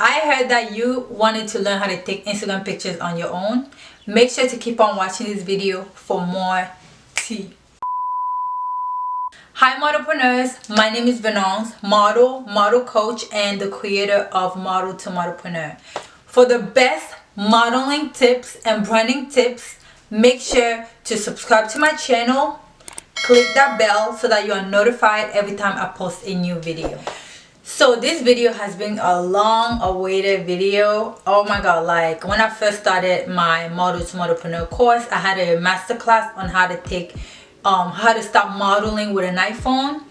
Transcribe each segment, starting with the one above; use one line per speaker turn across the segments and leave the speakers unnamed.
I heard that you wanted to learn how to take Instagram pictures on your own. Make sure to keep on watching this video for more tea. Hi modelpreneurs, my name is Venance, model coach, and the creator of Model to Modelpreneur. For the best modeling tips and branding tips, make sure to subscribe to my channel, click that bell so that you are notified every time I post a new video. So this video has been a long awaited video. Oh my god, like when I first started my Model to Modelpreneur course, I had a masterclass on how to start modeling with an iPhone,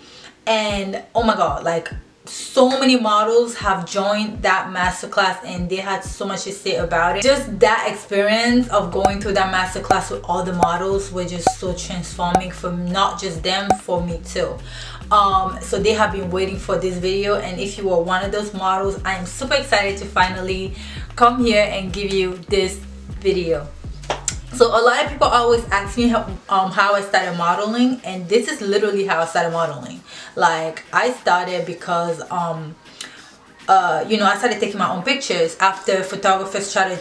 and oh my god, like so many models have joined that masterclass and they had so much to say about it. Just that experience of going through that masterclass with all the models was just so transforming for not just them, for me too. So they have been waiting for this video, and if you are one of those models, I am super excited to finally come here and give you this video. So a lot of people always ask me how I started modeling, and this is literally how I started modeling. Like I started because I started taking my own pictures after photographers tried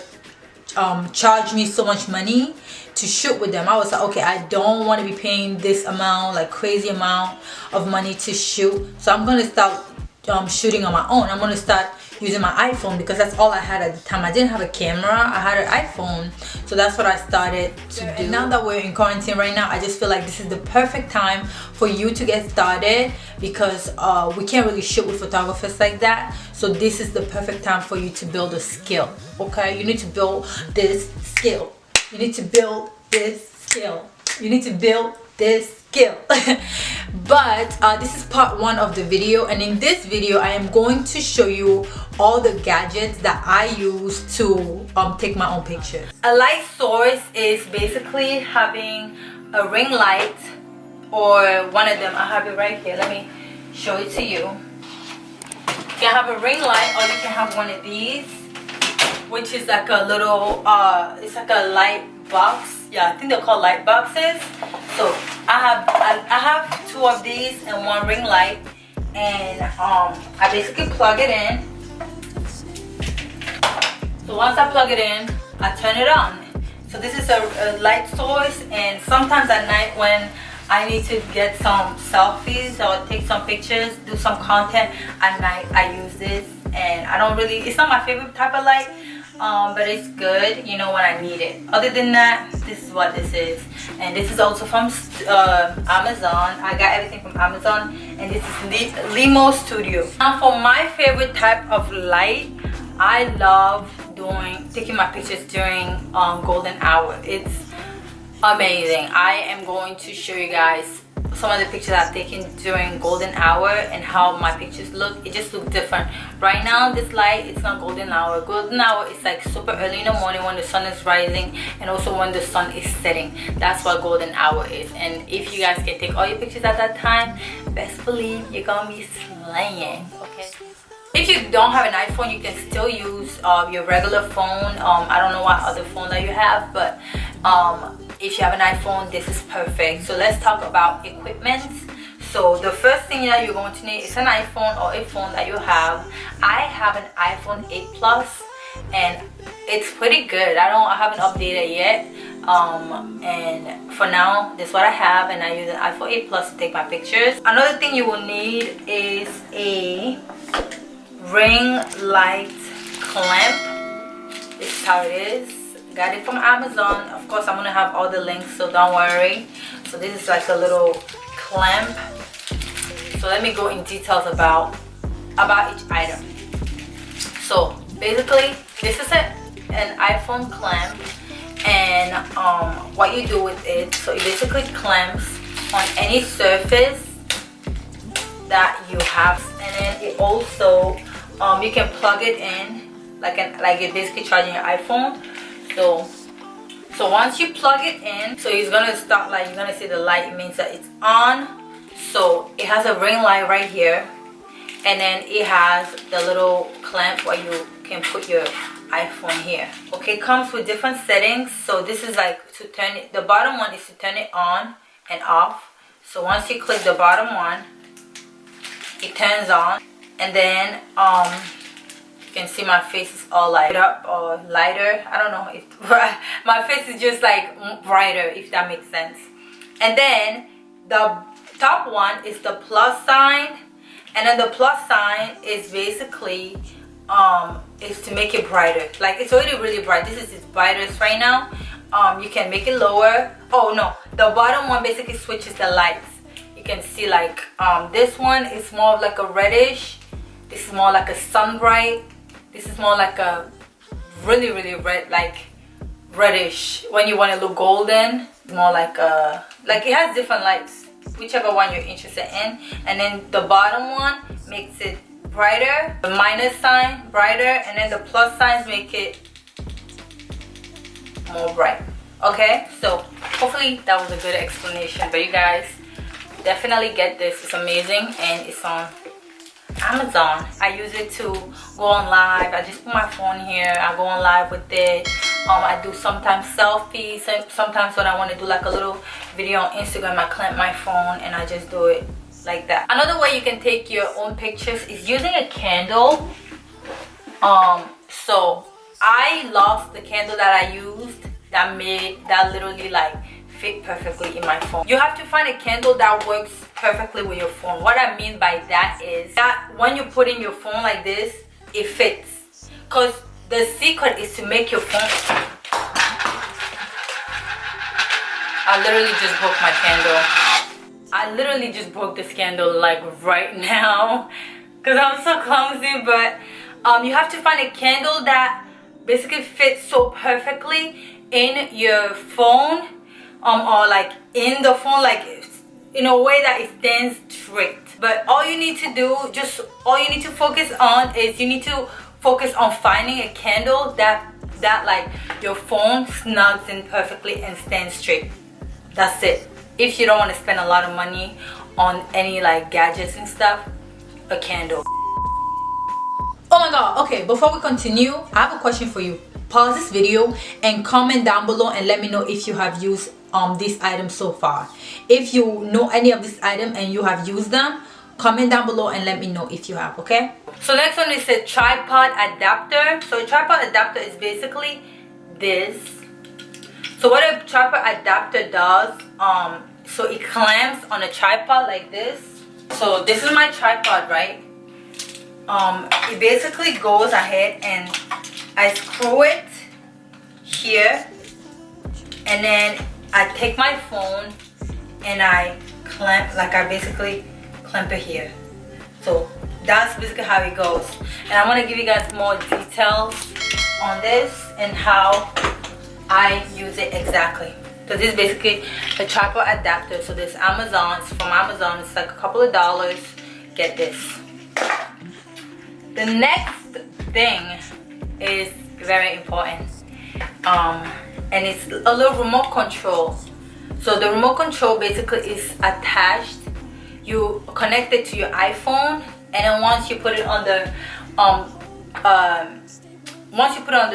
to charge me so much money to shoot with them. I was like, okay, I don't want to be paying this amount, like crazy amount of money to shoot, so I'm gonna start shooting on my own. I'm gonna start using my iPhone because that's all I had at the time. I didn't have a camera, I had an iPhone, so that's what I started to do. And now that we're in quarantine right now, I just feel like this is the perfect time for you to get started because we can't really shoot with photographers like that. So this is the perfect time for you to build a skill. Okay, you need to build this skill. You need to build this skill. You need to build this skill. But this is part one of the video, and in this video I am going to show you all the gadgets that I use to take my own pictures. A light source is basically having a ring light, or one of them. I have it right here, let me show it to you. You can have a ring light, or you can have one of these, which is like a little it's like a light box. Yeah, I think they're called light boxes. So I have two of these and one ring light, and I basically plug it in. So once I plug it in, I turn it on. So this is a light source, and sometimes at night when I need to get some selfies or take some pictures, do some content at night, I use this. And I don't really, it's not my favorite type of light, but it's good, you know, when I need it. Other than that, this is what this is. And this is also from Amazon. I got everything from Amazon, and this is Limo Studio. Now for my favorite type of light, I love taking my pictures during golden hour. It's amazing. I am going to show you guys some of the pictures I've taken during golden hour and how my pictures look. It just looks different. Right now this light, it's not golden hour. Golden hour is like super early in the morning when the sun is rising, and also when the sun is setting. That's what golden hour is. And if you guys can take all your pictures at that time, best believe you're gonna be slaying. Okay, if you don't have an iPhone, you can still use your regular phone. I don't know what other phone that you have, but if you have an iPhone, this is perfect. So let's talk about equipment. So the first thing that you're going to need is an iPhone or a phone that you have. I have an iPhone 8 Plus, and it's pretty good. I haven't updated yet. And for now, this is what I have, and I use an iPhone 8 Plus to take my pictures. Another thing you will need is a ring light clamp. This is how it is. Got it from Amazon. Of course, I'm gonna have all the links, so don't worry. So this is like a little clamp. So let me go in details about each item. So basically, this is an iPhone clamp, and what you do with it, so it basically clamps on any surface that you have, and then it also you can plug it in like you're basically charging your iPhone. So once you plug it in, so it's gonna start, like you're gonna see the light. It means that it's on. So it has a ring light right here, and then it has the little clamp where you can put your iPhone here. Okay, it comes with different settings. So this is like to turn it. The bottom one is to turn it on and off. So once you click the bottom one, it turns on, and then can see my face is all light up or lighter. I don't know if my face is just like brighter, if that makes sense. And then the top one is the plus sign, and then the plus sign is basically is to make it brighter. Like it's already really bright. This is its brightest right now. You can make it lower. Oh no, the bottom one basically switches the lights. You can see like this one is more of like a reddish. This is more like a sunbright. This is more like a really red, like reddish. When you want to look golden, more like a, like it has different lights, whichever one you're interested in. And then the bottom one makes it brighter, the minus sign brighter, and then the plus signs make it more bright. Okay, so hopefully that was a good explanation, but you guys definitely get this. It's amazing, and it's on Amazon. I use it to go on live. I just put my phone here, I go on live with it. I do sometimes selfies, sometimes when I want to do like a little video on Instagram, I clamp my phone and I just do it like that. Another way you can take your own pictures is using a candle. So I lost the candle that I used that literally like fit perfectly in my phone. You have to find a candle that works perfectly with your phone. What I mean by that is that when you put in your phone like this, it fits. Because the secret is to make your phone... I literally just broke my candle. I literally just broke this candle like right now because I'm so clumsy. But you have to find a candle that basically fits so perfectly in your phone, or like in the phone, like in a way that it stands straight. But all you need to do, all you need to focus on is you need to focus on finding a candle that like your phone snugs in perfectly and stands straight. That's it. If you don't want to spend a lot of money on any like gadgets and stuff, a candle. Oh my god, okay, before we continue, I have a question for you. Pause this video and comment down below and let me know if you have used these items so far. If you know any of these items and you have used them, comment down below and let me know if you have, okay? So next one is a tripod adapter. So a tripod adapter is basically this. So what a tripod adapter does, so it clamps on a tripod like this. So this is my tripod, right? It basically goes ahead and I screw it here, and then I take my phone and I clamp, like I basically clamp it here. So that's basically how it goes. And I want to give you guys more details on this and how I use it exactly. So this is basically a tripod adapter. So this Amazon, it's from Amazon. It's like a couple of dollars. Get this. The next thing is very important, and it's a little remote control. So the remote control basically is attached. You connect it to your iPhone, and then once you put it on the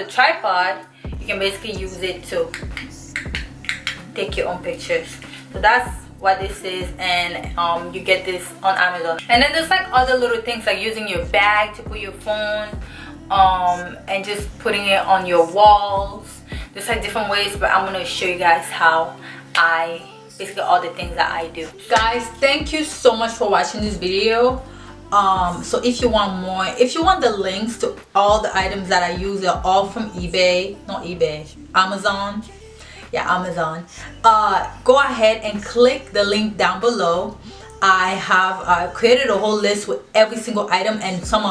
tripod, you can basically use it to take your own pictures. So that's what this is, and you get this on Amazon. And then there's like other little things like using your bag to put your phone, and just putting it on your walls. There's like different ways, but I'm gonna show you guys how I basically all the things that I do. Guys, thank you so much for watching this video. So if you want more, if you want the links to all the items that I use, they're all from Amazon. Yeah, Amazon. Go ahead and click the link down below. I have created a whole list with every single item and some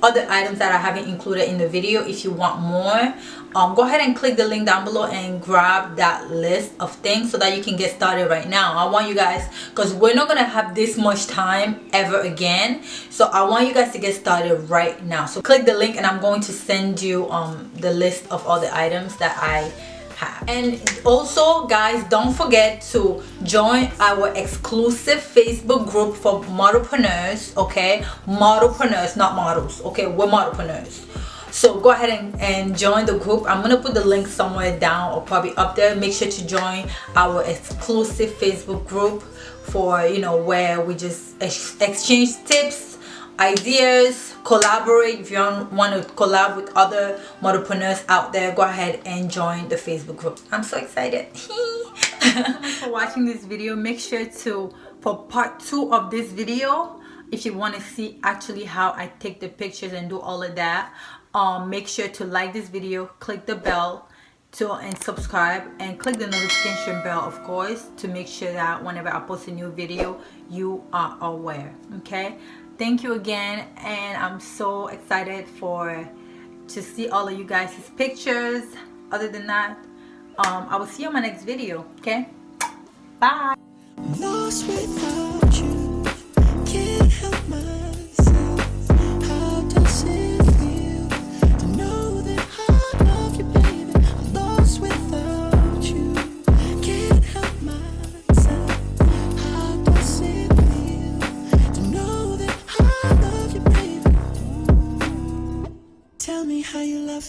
other items that I haven't included in the video. If you want more, go ahead and click the link down below and grab that list of things so that you can get started right now. I want you guys, because we're not gonna have this much time ever again, so I want you guys to get started right now. So click the link and I'm going to send you the list of all the items that I have. And also guys, don't forget to join our exclusive Facebook group for modelpreneurs. Okay, modelpreneurs, not models. Okay, we're modelpreneurs. So go ahead and join the group. I'm gonna put the link somewhere down or probably up there. Make sure to join our exclusive Facebook group for, you know, where we just exchange tips, ideas, collaborate. If you want to collab with other modelpreneurs out there, go ahead and join the Facebook group. I'm so excited. Thank you so much for watching this video. Make sure to, for part 2 of this video, if you want to see actually how I take the pictures and do all of that, make sure to like this video, click the bell and subscribe, and click the notification bell, of course, to make sure that whenever I post a new video, you are aware. Okay, thank you again, and I'm so excited to see all of you guys' pictures. Other than that, I will see you on my next video. Okay, bye. Lost without you, can't help myself. How does it feel to know that I love you, baby? I'm lost without you, can't help myself. How does it feel to know that I love you, baby? Tell me how you love